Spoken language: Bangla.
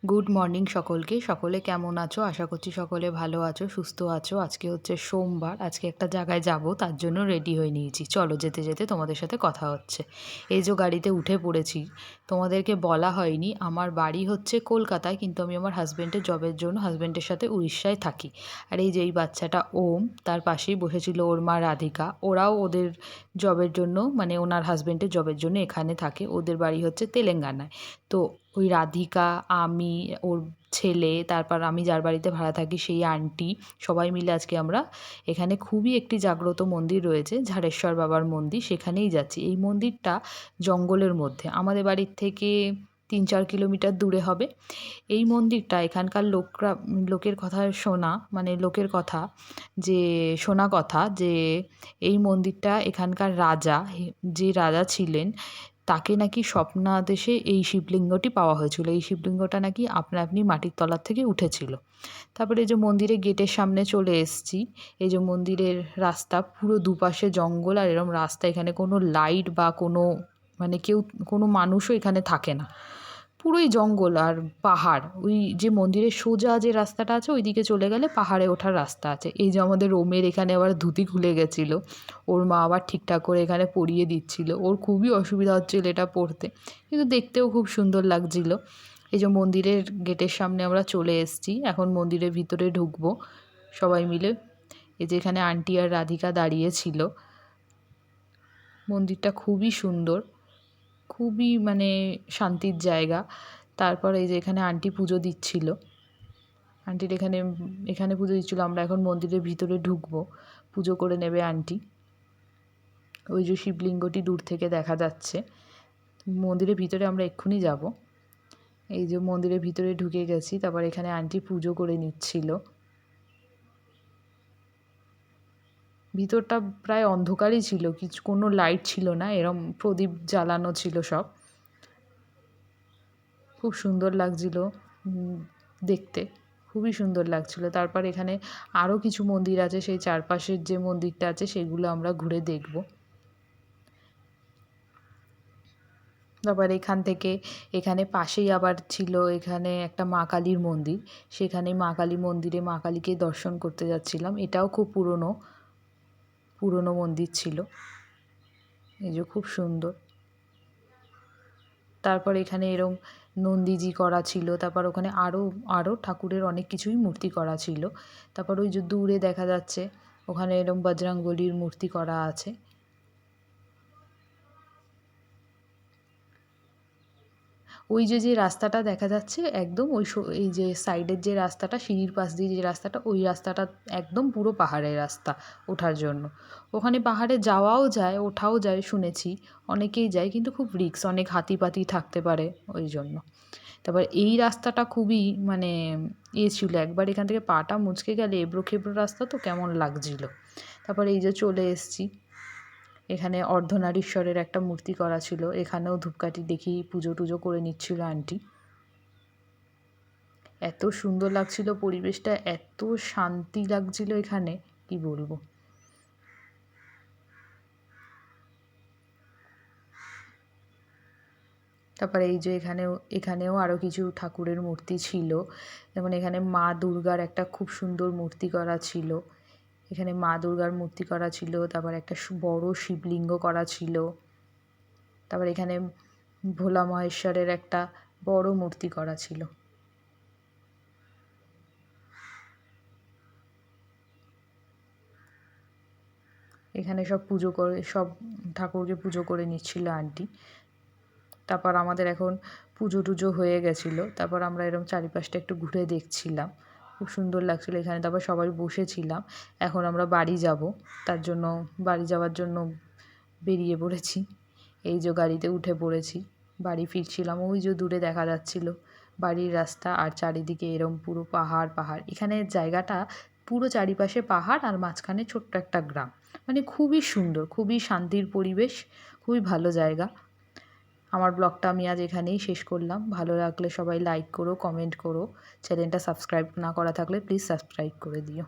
গুড মর্নিং সকলকে। সকলে কেমন আছো? আশা করছি সকলে ভালো আছো, সুস্থ আছো। আজকে হচ্ছে সোমবার। আজকে একটা জায়গায় যাব, তার জন্য রেডি হয়ে নিয়েছি। চলো, যেতে যেতে তোমাদের সাথে কথা হচ্ছে। এই যে গাড়িতে উঠে পড়েছি। তোমাদেরকে বলা হয়নি, আমার বাড়ি হচ্ছে কলকাতায়, কিন্তু আমি আমার হাজব্যান্ডের জবের জন্য হাজব্যান্ডের সাথে উড়িষ্যায় থাকি। আর এই যে এই বাচ্চাটা ওম, তার পাশেই বসেছিল ওর মা রাধিকা। ওরাও ওদের জবের জন্য, মানে ওনার হাজব্যান্ডের জবের জন্য এখানে থাকে। ওদের বাড়ি হচ্ছে তেলেঙ্গানায়। তো ওই রাধিকা, আমি, ওর ছেলে, তারপর আমি যার বাড়িতে ভাড়া থাকি সেই আন্টি, সবাই মিলে আজকে আমরা এখানে খুবই একটি জাগ্রত মন্দির রয়েছে, ঝাড়েশ্বর বাবার মন্দির, সেখানেই যাচ্ছি। এই মন্দিরটা জঙ্গলের মধ্যে, আমাদের বাড়ির থেকে 3-4 কিলোমিটার দূরে হবে। এই মন্দিরটা এখানকার লোকের কথা শোনা, মানে লোকের কথা, যে শোনা কথা যে এই মন্দিরটা এখানকার রাজা, যে রাজা ছিলেন, তাকে নাকি স্বপ্নাদেশে এই শিবলিঙ্গটি পাওয়া হয়েছিল। এই শিবলিঙ্গটা নাকি আপনা আপনি মাটির তলার থেকে উঠেছিল। তারপরে এই যে মন্দিরের গেটের সামনে চলে এসেছি। এই যে মন্দিরের রাস্তা, পুরো দুপাশে জঙ্গল, আর এরম রাস্তা, এখানে কোনো লাইট বা কোনো, মানে কেউ, কোনো মানুষও এখানে থাকে না। পুরোই জঙ্গল আর পাহাড়। ওই যে মন্দিরের সোজা যে রাস্তাটা আছে, ওই দিকে চলে গেলে পাহাড়ে ওঠার রাস্তা আছে। এই যে আমাদের ওমের এখানে আবার ধুতি খুলে গেছিলো, ওর মা আবার ঠিকঠাক করে এখানে পরিয়ে দিচ্ছিল। ওর খুবই অসুবিধা হচ্ছিল এটা পরতে, কিন্তু দেখতেও খুব সুন্দর লাগছিল। এই যে মন্দিরের গেটের সামনে আমরা চলে এসেছি, এখন মন্দিরের ভিতরে ঢুকবো সবাই মিলে। এই যে এখানে আন্টি আর রাধিকা দাঁড়িয়ে ছিল। মন্দিরটা খুবই সুন্দর, খুবই মানে শান্তির জায়গা। তারপর এই যে এখানে আন্টি পুজো দিচ্ছিল, আন্টির এখানে এখানে পুজো দিচ্ছিলো। আমরা এখন মন্দিরের ভিতরে ঢুকবো, পুজো করে নেবে আন্টি। ওই যে শিবলিঙ্গটি দূর থেকে দেখা যাচ্ছে। মন্দিরের ভিতরে আমরা এক্ষুনি যাব। এই যে মন্দিরের ভিতরে ঢুকে গেছি, তারপর এখানে আন্টি পুজো করে নিচ্ছিল। ভিতরটা প্রায় অন্ধকারই ছিল, কোনো লাইট ছিল না, এরম প্রদীপ জ্বালানো ছিল সব। খুব সুন্দর লাগছিল দেখতে, খুবই সুন্দর লাগছিল। তারপর এখানে আরও কিছু মন্দির আছে, সেই চারপাশের যে মন্দিরটা আছে সেগুলো আমরা ঘুরে দেখব। তারপর এখান থেকে, এখানে পাশেই আবার ছিল এখানে একটা মা কালীর মন্দির, সেখানে মা কালী মন্দিরে মা কালীকে দর্শন করতে যাচ্ছিলাম। এটাও খুব পুরনো পুরনো মন্দির ছিল, এই যে খুব সুন্দর। তারপর এখানে এরম নন্দীজি করা ছিল, তারপর ওখানে আরও আরও ঠাকুরের অনেক কিছুই মূর্তি করা ছিল। তারপর ওই যে দূরে দেখা যাচ্ছে, ওখানে এরম বজরংবলীর মূর্তি করা আছে। ওই যে যে রাস্তাটা দেখা যাচ্ছে একদম, এই যে সাইডের যে রাস্তাটা, সিঁড়ির পাশ দিয়ে যে রাস্তাটা, ওই রাস্তাটা একদম পুরো পাহাড়ের রাস্তা ওঠার জন্য। ওখানে পাহাড়ে যাওয়াও যায়, ওঠাও যায় শুনেছি, অনেকেই যায়, কিন্তু খুব রিস্ক, অনেক হাতিপাতি থাকতে পারে ওই জন্য। তারপর এই রাস্তাটা খুবই মানে ছিল, একবার এখান থেকে পাটা মুচকে গেলে, এবড়ো খেবড়ো রাস্তা তো কেমন লাগছিল। তারপর এই যে চলে এসেছি, এখানে অর্ধনারীশ্বরের একটা মূর্তি করা ছিল, এখানেও ধূপকাঠি দেখি পুজো টুজো করে নিচ্ছিল আন্টি। এত সুন্দর লাগছিল পরিবেশটা, এত শান্তি লাগছিল এখানে, কি বলবো। তারপরে এই যে এখানেও আরও কিছু ঠাকুরের মূর্তি ছিল, যেমন এখানে মা দুর্গার একটা খুব সুন্দর মূর্তি করা ছিল। এখানে মা দুর্গার মূর্তি করা ছিল, তারপর একটা বড় শিবলিঙ্গ করা ছিল। তারপর এখানে ভোলা মহেশ্বরের একটা বড় মূর্তি করা ছিল। এখানে সব পুজো করে, সব ঠাকুরকে পুজো করে নিচ্ছিল আন্টি। তারপর আমাদের এখন পুজো টুজো হয়ে গেছিলো, তারপর আমরা এরকম চারিপাশটা একটু ঘুরে দেখছিলাম, খুব সুন্দর লাগছিলো এখানে। তারপর সবাই বসেছিলাম, এখন আমরা বাড়ি যাব, তার জন্য বাড়ি যাওয়ার জন্য বেরিয়ে পড়েছি। এই যে গাড়িতে উঠে পড়েছি, বাড়ি ফিরছিলাম। ওই যে দূরে দেখা যাচ্ছিলো বাড়ির রাস্তা, আর চারিদিকে এরম পুরো পাহাড় পাহাড়। এখানে জায়গাটা পুরো চারিপাশে পাহাড়, আর মাঝখানে ছোট্ট একটা গ্রাম, মানে খুবই সুন্দর, খুবই শান্তির পরিবেশ, খুবই ভালো জায়গা। আমার ব্লগটা আমি আজ এখানেই শেষ করলাম। ভালো লাগলে সবাই লাইক করো, কমেন্ট করো। চ্যানেলটা সাবস্ক্রাইব না করা থাকলে প্লিজ সাবস্ক্রাইব করে দিও।